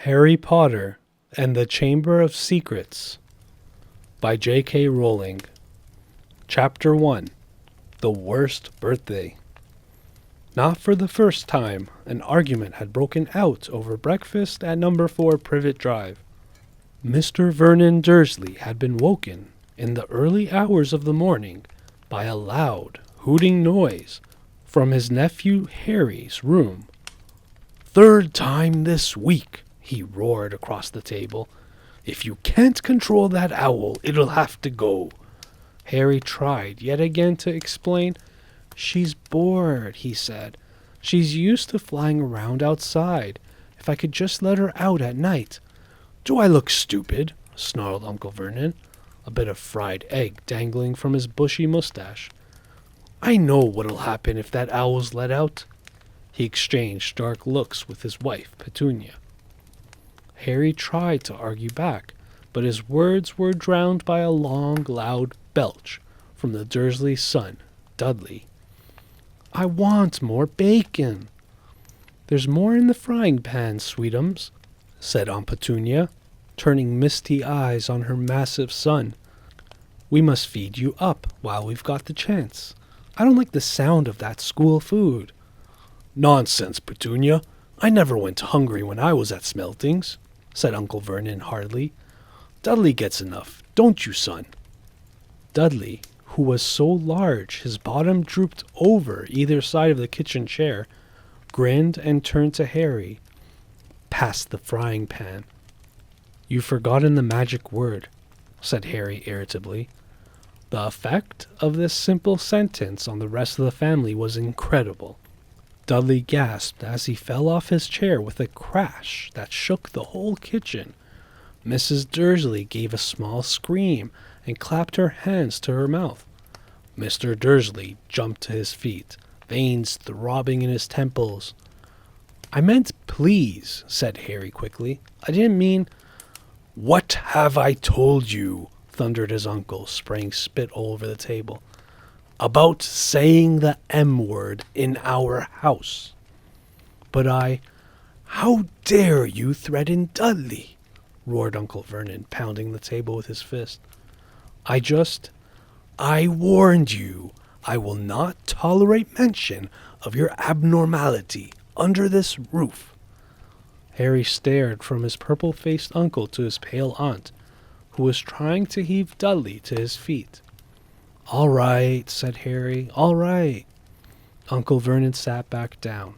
Harry Potter and the Chamber of Secrets by J.K. Rowling. Chapter 1. The Worst Birthday. Not for the first time, an argument had broken out over breakfast at number 4 Privet Drive. Mr. Vernon Dursley had been woken in the early hours of the morning by a loud, hooting noise from his nephew Harry's room. "Third time this week," he roared across the table. "If you can't control that owl, it'll have to go." Harry tried yet again to explain. "She's bored," he said. "She's used to flying around outside. If I could just let her out at night." "Do I look stupid?" snarled Uncle Vernon, a bit of fried egg dangling from his bushy mustache. "I know what'll happen if that owl's let out." He exchanged dark looks with his wife, Petunia. Harry tried to argue back, but his words were drowned by a long, loud belch from the Dursley's son, Dudley. "I want more bacon." "There's more in the frying pan, sweetums," said Aunt Petunia, turning misty eyes on her massive son. "We must feed you up while we've got the chance. I don't like the sound of that school food." "Nonsense, Petunia. I never went hungry when I was at Smeltings," said Uncle Vernon hardly. "Dudley gets enough, don't you, son?" Dudley, who was so large his bottom drooped over either side of the kitchen chair, grinned and turned to Harry. "Pass the frying pan." "You've forgotten the magic word," said Harry irritably. The effect of this simple sentence on the rest of the family was incredible. Dudley gasped as he fell off his chair with a crash that shook the whole kitchen. Mrs. Dursley gave a small scream and clapped her hands to her mouth. Mr. Dursley jumped to his feet, veins throbbing in his temples. "I meant please," said Harry quickly. "I didn't mean—" "What have I told you?" thundered his uncle, spraying spit all over the table. "About saying the M word in our house." "But How dare you threaten Dudley?" roared Uncle Vernon, pounding the table with his fist. I warned you. I will not tolerate mention of your abnormality under this roof." Harry stared from his purple-faced uncle to his pale aunt, who was trying to heave Dudley to his feet. "All right," said Harry, "all right." Uncle Vernon sat back down,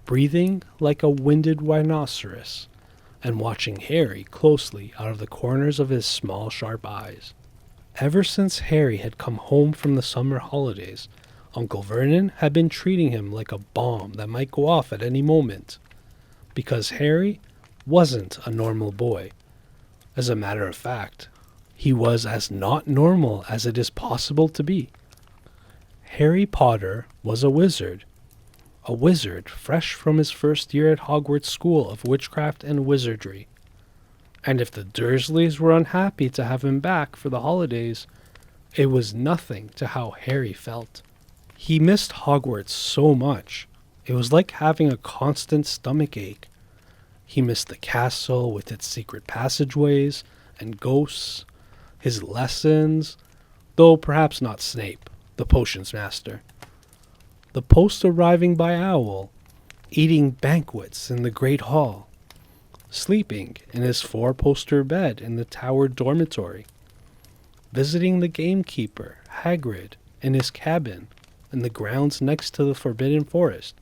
breathing like a winded rhinoceros, and watching Harry closely out of the corners of his small, sharp eyes. Ever since Harry had come home from the summer holidays, Uncle Vernon had been treating him like a bomb that might go off at any moment, because Harry wasn't a normal boy. As a matter of fact, he was as not normal as it is possible to be. Harry Potter was a wizard fresh from his first year at Hogwarts School of Witchcraft and Wizardry. And if the Dursleys were unhappy to have him back for the holidays, it was nothing to how Harry felt. He missed Hogwarts so much. It was like having a constant stomach ache. He missed the castle with its secret passageways and ghosts, his lessons, though perhaps not Snape, the potions master, the post-arriving by owl, eating banquets in the Great Hall, sleeping in his 4-poster bed in the tower dormitory, visiting the gamekeeper, Hagrid, in his cabin in the grounds next to the Forbidden Forest,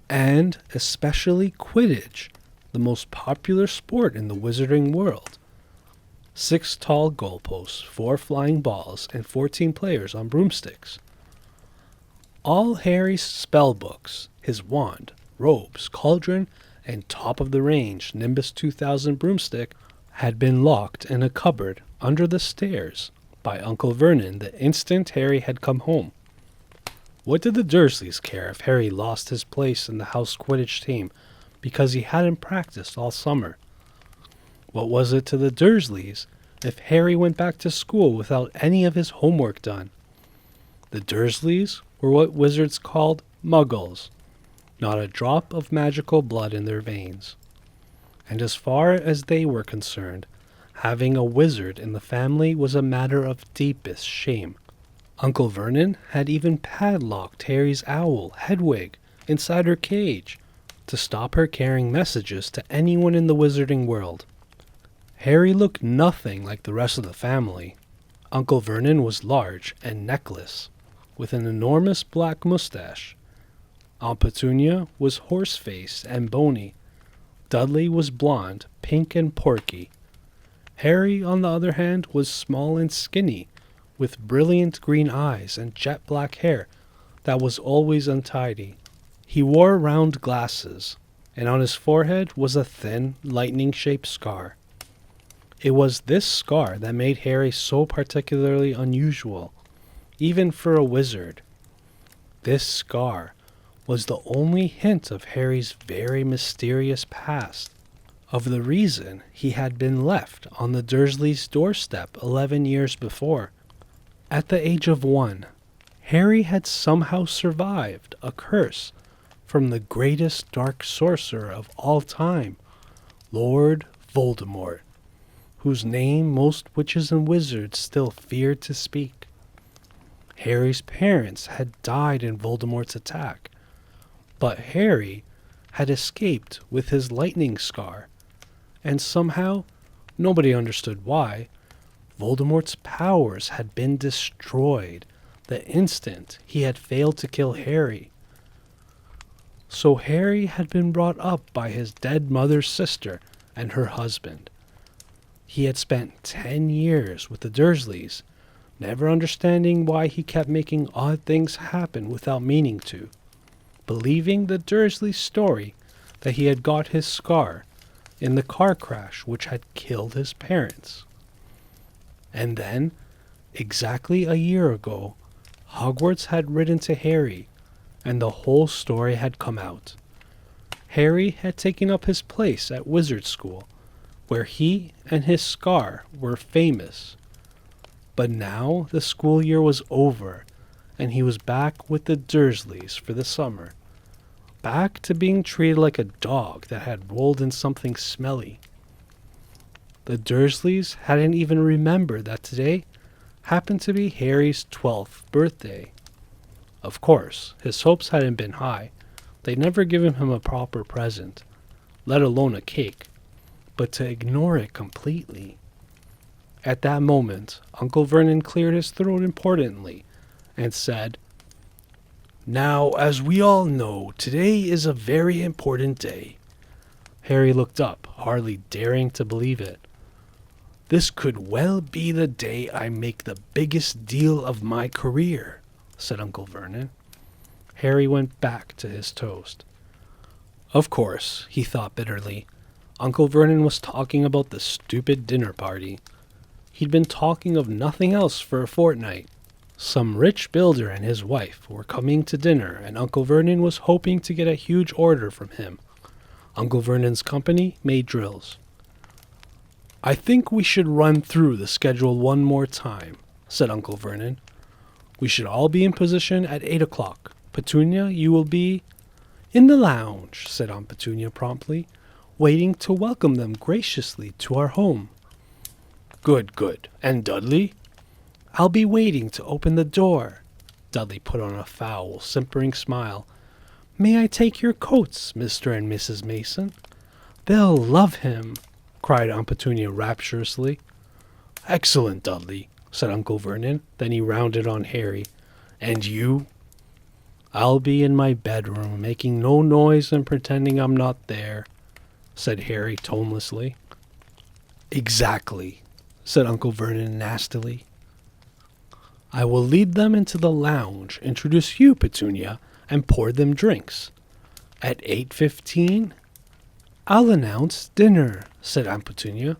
and especially Quidditch, the most popular sport in the wizarding world. 6 tall goalposts, 4 flying balls, and 14 players on broomsticks. All Harry's spell books, his wand, robes, cauldron, and top-of-the-range Nimbus 2000 broomstick had been locked in a cupboard under the stairs by Uncle Vernon the instant Harry had come home. What did the Dursleys care if Harry lost his place in the house Quidditch team because he hadn't practiced all summer? What was it to the Dursleys if Harry went back to school without any of his homework done? The Dursleys were what wizards called muggles, not a drop of magical blood in their veins. and as far as they were concerned, having a wizard in the family was a matter of deepest shame. Uncle Vernon had even padlocked Harry's owl, Hedwig, inside her cage to stop her carrying messages to anyone in the wizarding world. Harry looked nothing like the rest of the family. Uncle Vernon was large and necklace, with an enormous black mustache. Aunt Petunia was horse-faced and bony. Dudley was blonde, pink and porky. Harry, on the other hand, was small and skinny, with brilliant green eyes and jet black hair that was always untidy. He wore round glasses, and on his forehead was a thin, lightning-shaped scar. It was this scar that made Harry so particularly unusual, even for a wizard. This scar was the only hint of Harry's very mysterious past, of the reason he had been left on the Dursleys' doorstep 11 years before. At the age of 1, Harry had somehow survived a curse from the greatest dark sorcerer of all time, Lord Voldemort, whose name most witches and wizards still feared to speak. Harry's parents had died in Voldemort's attack, but Harry had escaped with his lightning scar, and somehow, nobody understood why, Voldemort's powers had been destroyed the instant he had failed to kill Harry. So Harry had been brought up by his dead mother's sister and her husband. He had spent 10 years with the Dursleys, never understanding why he kept making odd things happen without meaning to, believing the Dursley story that he had got his scar in the car crash which had killed his parents. And then, exactly a year ago, Hogwarts had written to Harry, and the whole story had come out. Harry had taken up his place at wizard school, where he and his scar were famous. But now the school year was over, and he was back with the Dursleys for the summer. Back to being treated like a dog that had rolled in something smelly. The Dursleys hadn't even remembered that today happened to be Harry's 12th birthday. Of course, his hopes hadn't been high. They'd never given him a proper present, let alone a cake, but to ignore it completely. At that moment, Uncle Vernon cleared his throat importantly and said, "Now, as we all know, today is a very important day." Harry looked up, hardly daring to believe it. "This could well be the day I make the biggest deal of my career," said Uncle Vernon. Harry went back to his toast. Of course, he thought bitterly, Uncle Vernon was talking about the stupid dinner party. He'd been talking of nothing else for a fortnight. Some rich builder and his wife were coming to dinner, and Uncle Vernon was hoping to get a huge order from him. Uncle Vernon's company made drills. "I think we should run through the schedule one more time," said Uncle Vernon. "We should all be in position at 8 o'clock. Petunia, you will be—" "In the lounge," said Aunt Petunia promptly, "waiting to welcome them graciously to our home." "Good, good. And Dudley?" "I'll be waiting to open the door." Dudley put on a foul, simpering smile. "May I take your coats, Mr. and Mrs. Mason?" "They'll love him," cried Aunt Petunia rapturously. "Excellent, Dudley," said Uncle Vernon. Then he rounded on Harry. "And you?" "I'll be in my bedroom, making no noise and pretending I'm not there," said Harry tonelessly. "Exactly," said Uncle Vernon nastily. "I will lead them into the lounge, introduce you, Petunia, and pour them drinks. At 8:15, I'll announce dinner," said Aunt Petunia.